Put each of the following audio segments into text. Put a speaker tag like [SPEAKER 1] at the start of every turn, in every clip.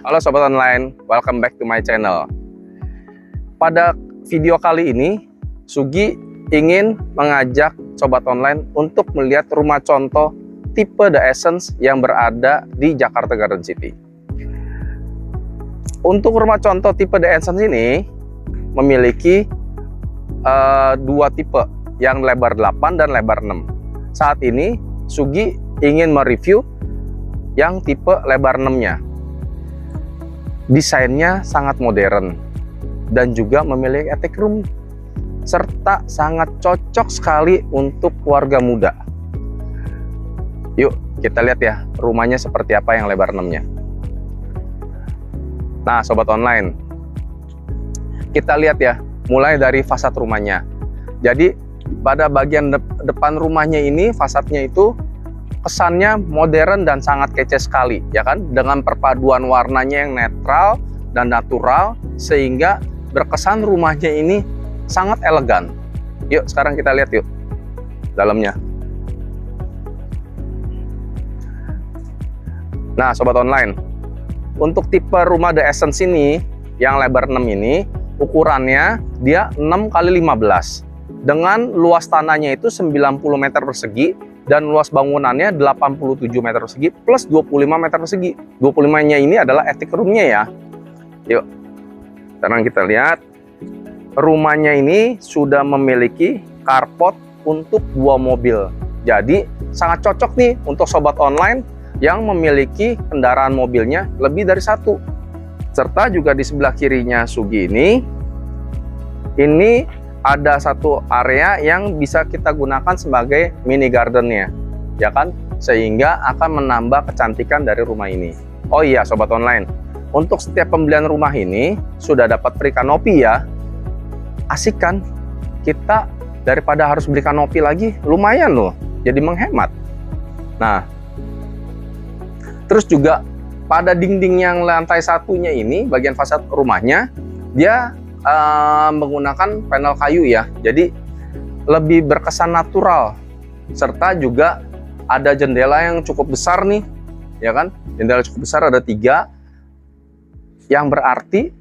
[SPEAKER 1] Halo Sobat Online, welcome back to my channel. Pada video kali ini, Sugi ingin mengajak Sobat Online untuk melihat rumah contoh tipe The Essence yang berada di Jakarta Garden City. Untuk rumah contoh tipe The Essence ini memiliki dua tipe, yang lebar 8 dan lebar 6. Saat ini Sugi ingin mereview yang tipe lebar 6-nya. Desainnya sangat modern dan juga memiliki attic room, serta sangat cocok sekali untuk keluarga muda. Yuk kita lihat ya rumahnya seperti apa yang lebar 6-nya. Nah Sobat Online, kita lihat ya mulai dari fasad rumahnya. Jadi pada bagian depan rumahnya ini, fasadnya itu kesannya modern dan sangat kece sekali, ya kan? Dengan perpaduan warnanya yang netral dan natural, sehingga berkesan rumahnya ini sangat elegan. Yuk sekarang kita lihat yuk dalamnya. Nah Sobat Online, untuk tipe rumah The Essence ini yang lebar 6 ini, ukurannya dia 6x15 dengan luas tanahnya itu 90 meter persegi dan luas bangunannya 87 meter persegi plus 25 meter persegi. 25-nya ini adalah attic room-nya ya. Yuk sekarang kita lihat rumahnya ini sudah memiliki carport untuk 2 mobil. Jadi sangat cocok nih untuk Sobat Online yang memiliki kendaraan mobilnya lebih dari 1. Serta juga di sebelah kirinya Sugi ini ada satu area yang bisa kita gunakan sebagai mini gardennya, ya kan? Sehingga akan menambah kecantikan dari rumah ini. Oh iya Sobat Online, untuk setiap pembelian rumah ini sudah dapat free kanopi ya. Asik kan? Kita daripada harus beli kanopi lagi, lumayan loh, jadi menghemat. Nah, terus juga pada dinding yang lantai satunya ini, bagian fasad rumahnya, dia menggunakan panel kayu ya, jadi lebih berkesan natural, serta juga ada jendela yang cukup besar nih, ya kan? Jendela cukup besar, ada 3, yang berarti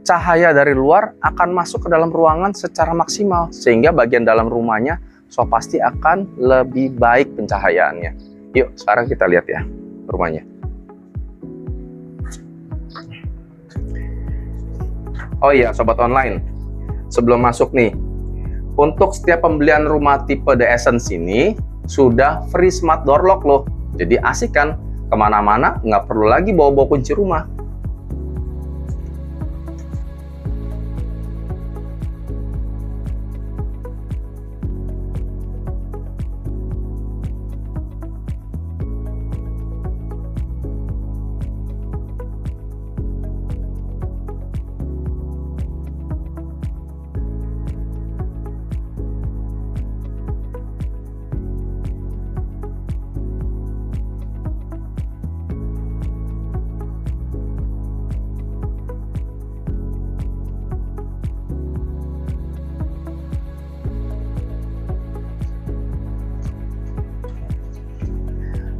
[SPEAKER 1] cahaya dari luar akan masuk ke dalam ruangan secara maksimal, sehingga bagian dalam rumahnya so pasti akan lebih baik pencahayaannya. Yuk sekarang kita lihat ya rumahnya. Oh iya Sobat Online, sebelum masuk nih, untuk setiap pembelian rumah tipe The Essence ini sudah free smart door lock loh. Jadi asik kan, kemana-mana nggak perlu lagi bawa-bawa kunci rumah.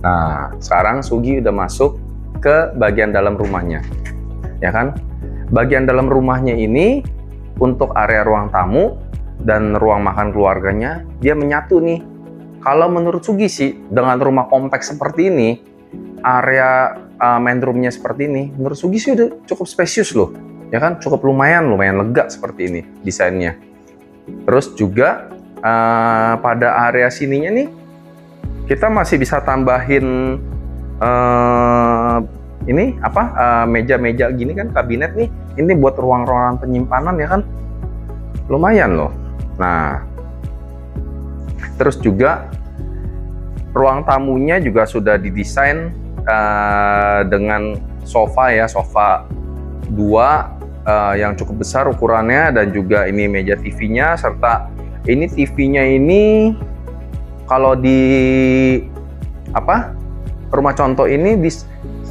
[SPEAKER 1] Nah, sekarang Sugi udah masuk ke bagian dalam rumahnya, ya kan? Bagian dalam rumahnya ini untuk area ruang tamu dan ruang makan keluarganya, dia menyatu nih. Kalau menurut Sugi sih, dengan rumah kompleks seperti ini, area main roomnya seperti ini, menurut Sugi sih udah cukup spesius loh, ya kan? Cukup lumayan lega seperti ini desainnya. Terus juga pada area sininya nih, kita masih bisa tambahin ini apa, meja-meja gini kan, kabinet nih. Ini buat ruang-ruangan penyimpanan ya kan, lumayan loh. Nah, terus juga ruang tamunya juga sudah didesain dengan sofa ya, sofa 2 yang cukup besar ukurannya, dan juga ini meja TV-nya, serta ini TV-nya ini kalau di rumah contoh ini di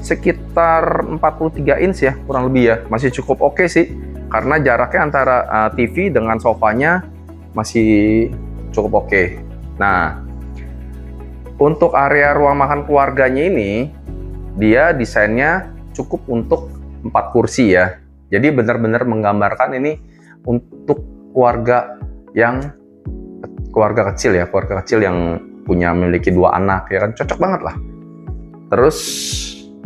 [SPEAKER 1] sekitar 43 inch ya, kurang lebih ya, masih cukup oke sih, karena jaraknya antara TV dengan sofanya masih cukup oke. Nah, untuk area ruang makan keluarganya ini dia desainnya cukup untuk 4 kursi ya. Jadi benar-benar menggambarkan ini untuk keluarga kecil ya, keluarga kecil yang memiliki 2 anak ya kan, cocok banget lah. Terus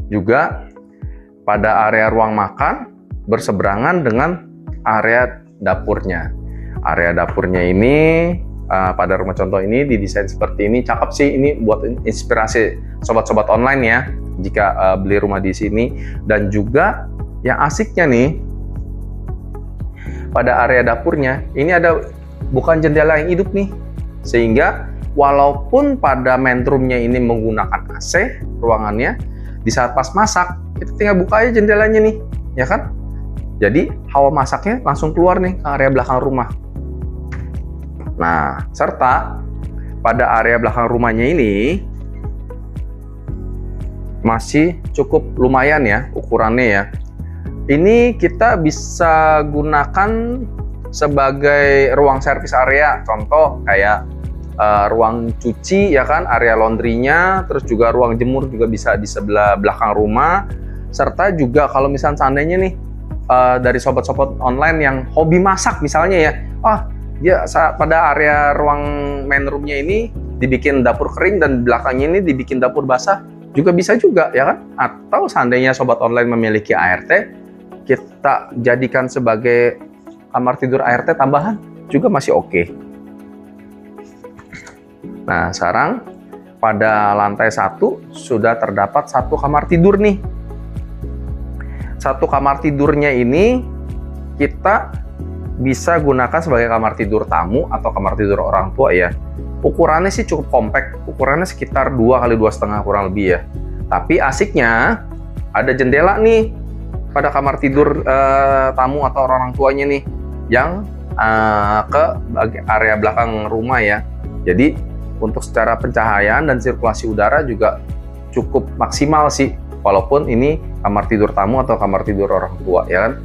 [SPEAKER 1] juga pada area ruang makan berseberangan dengan area dapurnya. Area dapurnya ini pada rumah contoh ini didesain seperti ini, cakep sih. Ini buat inspirasi sobat-sobat online ya, jika beli rumah di sini. Dan juga yang asiknya nih, pada area dapurnya ini ada bukan jendela yang hidup nih, sehingga walaupun pada main roomnya ini menggunakan AC ruangannya, di saat pas masak kita tinggal buka aja jendelanya nih, ya kan? Jadi hawa masaknya langsung keluar nih ke area belakang rumah. Nah, serta pada area belakang rumahnya ini masih cukup lumayan ya ukurannya ya. Ini kita bisa gunakan sebagai ruang servis area, contoh kayak ruang cuci ya kan, area laundry-nya, terus juga ruang jemur juga bisa di sebelah belakang rumah. Serta juga kalau misalnya seandainya nih dari sobat-sobat online yang hobi masak misalnya ya, dia pada area ruang main room-nya ini dibikin dapur kering dan belakangnya ini dibikin dapur basah, juga bisa juga ya kan. Atau seandainya sobat online memiliki ART, kita jadikan sebagai kamar tidur ART tambahan juga masih oke. Nah, sekarang pada lantai 1 sudah terdapat 1 kamar tidur nih. 1 kamar tidurnya ini kita bisa gunakan sebagai kamar tidur tamu atau kamar tidur orang tua ya. Ukurannya sih cukup kompak, ukurannya sekitar 2 kali 2,5 kurang lebih ya. Tapi asiknya ada jendela nih pada kamar tidur tamu atau orang tuanya nih, yang ke area belakang rumah ya. Jadi untuk secara pencahayaan dan sirkulasi udara juga cukup maksimal sih, walaupun ini kamar tidur tamu atau kamar tidur orang tua ya kan.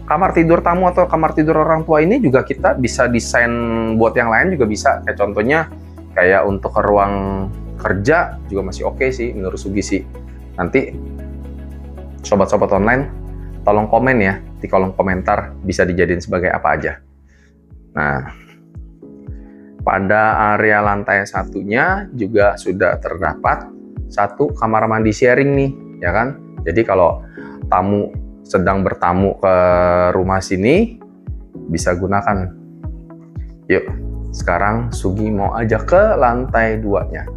[SPEAKER 1] Kamar tidur tamu atau kamar tidur orang tua ini juga kita bisa desain buat yang lain juga bisa. Kayak contohnya kayak untuk ke ruang kerja juga masih oke sih menurut Sugi sih. Nanti sobat-sobat online tolong komen ya di kolom komentar bisa dijadiin sebagai apa aja. Nah, pada area lantai 1-nya juga sudah terdapat 1 kamar mandi sharing nih ya kan. Jadi kalau tamu sedang bertamu ke rumah sini bisa gunakan. Yuk, sekarang Sugi mau ajak ke lantai 2-nya.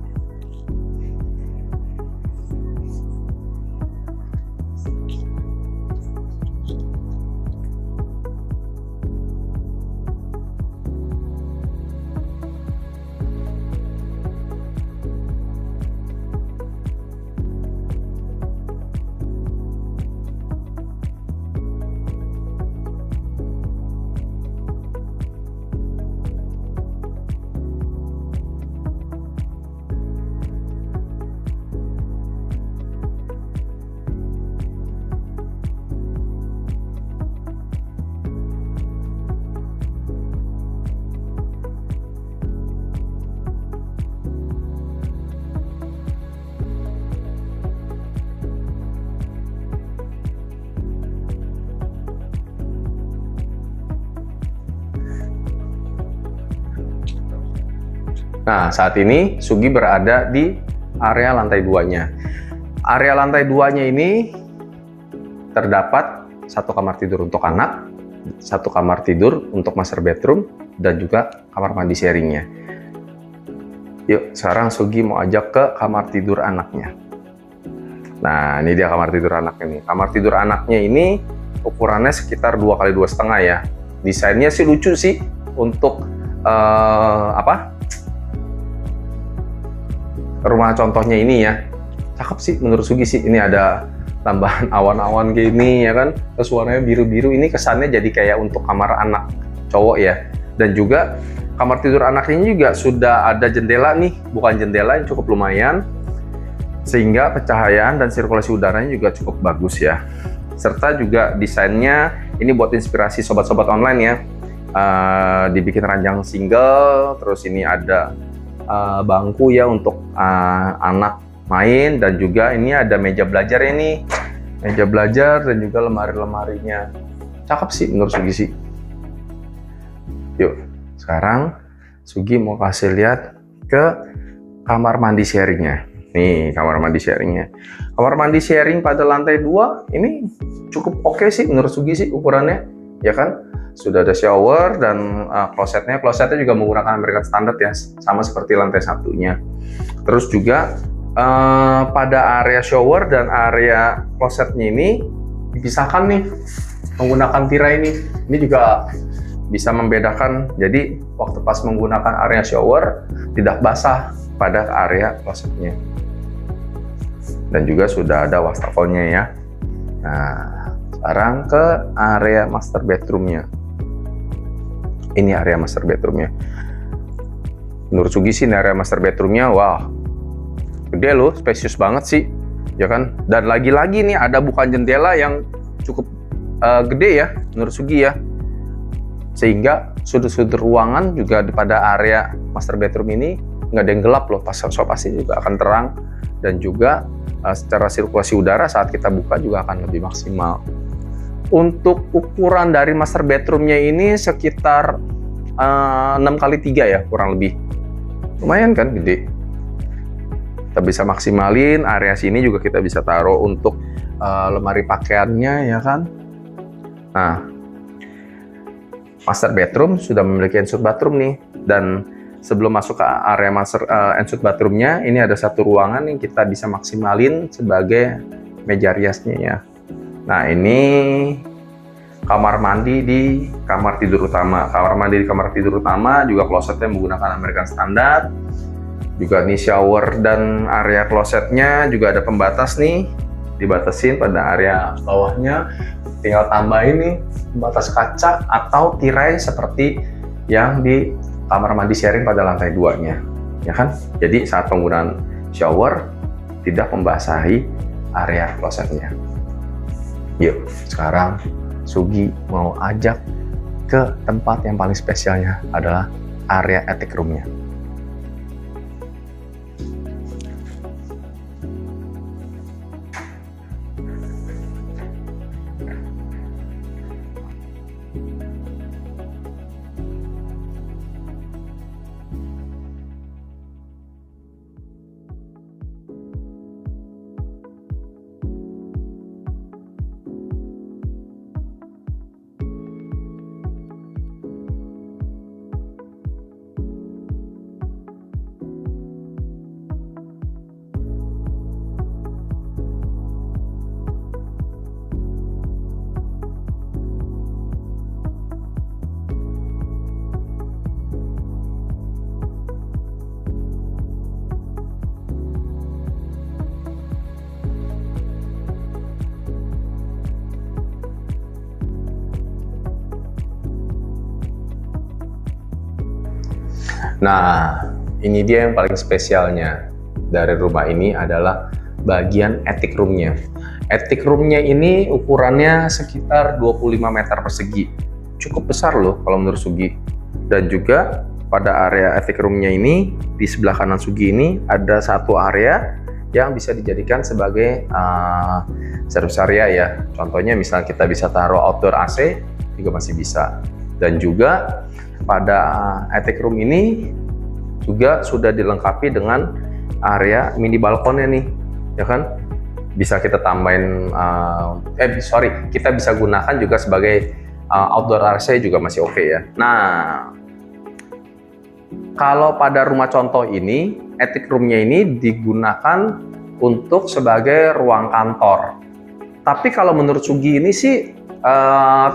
[SPEAKER 1] Nah, saat ini Sugi berada di area lantai 2-nya. Area lantai 2-nya ini terdapat 1 kamar tidur untuk anak, 1 kamar tidur untuk master bedroom, dan juga kamar mandi sharingnya. Yuk, sekarang Sugi mau ajak ke kamar tidur anaknya. Nah, ini dia kamar tidur anaknya nih. Kamar tidur anaknya ini ukurannya sekitar 2 kali 2,5 ya. Desainnya sih lucu sih untuk rumah contohnya ini ya. Cakep sih menurut Sugi sih. Ini ada tambahan awan-awan kayak gini ya kan. Terus warnanya biru-biru, ini kesannya jadi kayak untuk kamar anak cowok ya. Dan juga kamar tidur anak ini juga sudah ada jendela nih, bukan jendela yang cukup lumayan, sehingga pencahayaan dan sirkulasi udaranya juga cukup bagus ya. Serta juga desainnya ini buat inspirasi sobat-sobat online ya. Dibikin ranjang single, terus ini ada bangku ya untuk anak main, dan juga ini ada meja belajar ini meja belajar dan juga lemari-lemarinya. Cakep sih menurut Sugi sih. Yuk, sekarang Sugi mau kasih lihat ke kamar mandi sharingnya. Nih, kamar mandi sharingnya. Kamar mandi sharing pada lantai 2 ini cukup oke sih menurut Sugi sih ukurannya, ya kan? Sudah ada shower dan klosetnya. Klosetnya juga menggunakan American Standard ya, sama seperti lantai satunya. Terus juga pada area shower dan area klosetnya ini dipisahkan nih menggunakan tirai ini. Ini juga bisa membedakan. Jadi waktu pas menggunakan area shower tidak basah pada area klosetnya. Dan juga sudah ada wastafelnya ya. Nah, sekarang ke area master bedroomnya. Ini area master bedroomnya. Menurut Sugi sih, ini area master bedroomnya, wah, gede loh, spesius banget sih, ya kan? Dan lagi-lagi nih ada bukan jendela yang cukup gede ya, menurut Sugi ya. Sehingga sudut-sudut ruangan juga pada area master bedroom ini nggak ada yang gelap loh, so pasti juga akan terang. Dan juga secara sirkulasi udara saat kita buka juga akan lebih maksimal. Untuk ukuran dari master bedroomnya ini sekitar 6x3 ya, kurang lebih. Lumayan kan, gede. Kita bisa maksimalin area sini juga, kita bisa taruh untuk lemari pakaiannya ya kan. Nah, master bedroom sudah memiliki ensuite bathroom nih. Dan sebelum masuk ke area master ensuite bathroomnya, ini ada satu ruangan yang kita bisa maksimalin sebagai meja riasnya ya. Nah, ini kamar mandi di kamar tidur utama. Kamar mandi di kamar tidur utama juga klosetnya menggunakan American Standard. Juga nih shower dan area klosetnya juga ada pembatas nih, dibatasin pada area bawahnya. Tinggal tambahin nih pembatas kaca atau tirai seperti yang di kamar mandi sharing pada lantai 2-nya, ya kan? Jadi saat penggunaan shower tidak membasahi area klosetnya. Yuk, sekarang Sugi mau ajak ke tempat yang paling spesialnya, adalah area attic room-nya. Nah, ini dia yang paling spesialnya dari rumah ini adalah bagian attic room-nya. Attic room-nya ini ukurannya sekitar 25 meter persegi. Cukup besar loh kalau menurut Sugi. Dan juga pada area attic room-nya ini, di sebelah kanan Sugi ini ada satu area yang bisa dijadikan sebagai service area ya. Contohnya misalnya kita bisa taruh outdoor AC juga masih bisa. Dan juga pada attic room ini juga sudah dilengkapi dengan area mini balkonnya nih, ya kan? Bisa kita tambahin, kita bisa gunakan juga sebagai outdoor AC juga masih oke ya. Nah, kalau pada rumah contoh ini, attic room-nya ini digunakan untuk sebagai ruang kantor. Tapi kalau menurut Sugi ini sih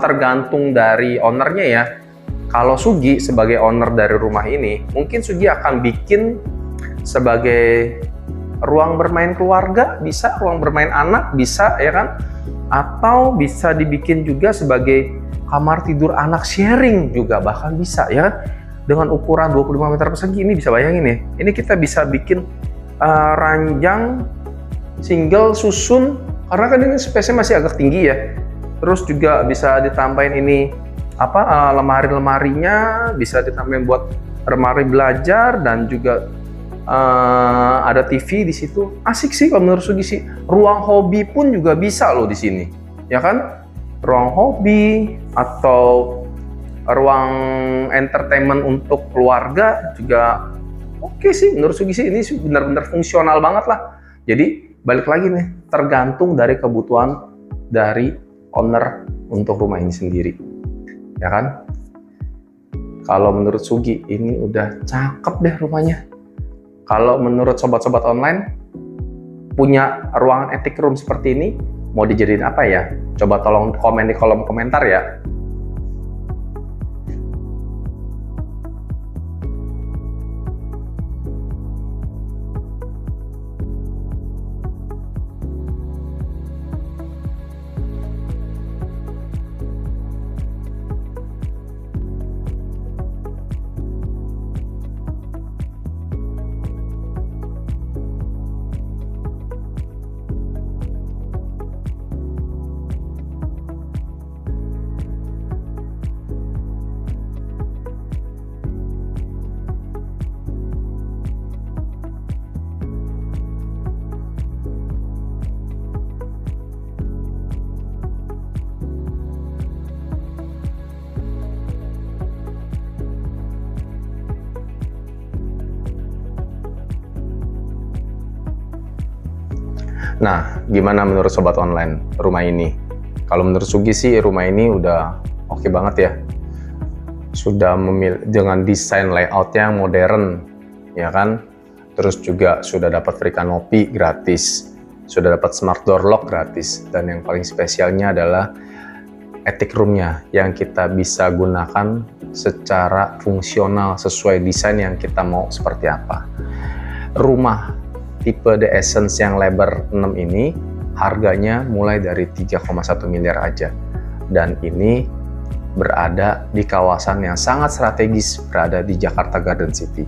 [SPEAKER 1] tergantung dari ownernya ya. Kalau Sugi sebagai owner dari rumah ini, mungkin Sugi akan bikin sebagai ruang bermain keluarga, bisa ruang bermain anak, bisa ya kan? Atau bisa dibikin juga sebagai kamar tidur anak sharing juga, bahkan bisa ya kan? Dengan ukuran 25 meter persegi ini, bisa bayangin ya. Ini kita bisa bikin ranjang single susun, karena kan ini space-nya masih agak tinggi ya. Terus juga bisa ditambahin ini lemari-lemarinya, bisa ditambahin buat lemari belajar, dan juga ada TV di situ. Asik sih kalau menurut Sugi sih. Ruang hobi pun juga bisa loh di sini, ya kan? Ruang hobi atau ruang entertainment untuk keluarga juga oke sih menurut Sugi sih. Ini benar-benar fungsional banget lah. Jadi balik lagi nih, tergantung dari kebutuhan dari owner untuk rumah ini sendiri, ya kan? Kalau menurut Sugi ini udah cakep deh rumahnya. Kalau menurut sobat-sobat online, punya ruangan attic room seperti ini, mau dijadiin apa ya? Coba tolong komen di kolom komentar ya. Nah, gimana menurut sobat online rumah ini? Kalau menurut Sugi sih rumah ini udah oke banget ya. Sudah dengan desain layoutnya yang modern, ya kan? Terus juga sudah dapat free canopy gratis, sudah dapat smart door lock gratis, dan yang paling spesialnya adalah attic roomnya yang kita bisa gunakan secara fungsional sesuai desain yang kita mau seperti apa. Rumah tipe The Essence yang lebar 6 ini harganya mulai dari 3,1 miliar aja, dan ini berada di kawasan yang sangat strategis, berada di Jakarta Garden City.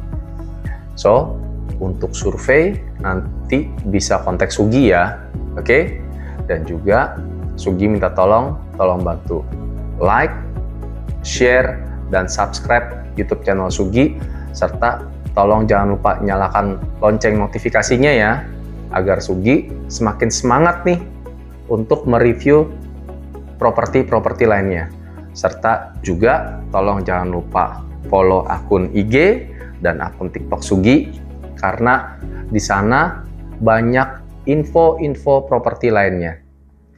[SPEAKER 1] So, untuk survei nanti bisa kontak Sugi ya, oke? Dan juga Sugi minta tolong bantu like, share, dan subscribe YouTube channel Sugi, serta tolong jangan lupa nyalakan lonceng notifikasinya ya, agar Sugi semakin semangat nih untuk mereview properti-properti lainnya. Serta juga tolong jangan lupa follow akun IG dan akun TikTok Sugi, karena di sana banyak info-info properti lainnya.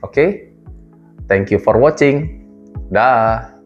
[SPEAKER 1] Oke? Thank you for watching. Dah.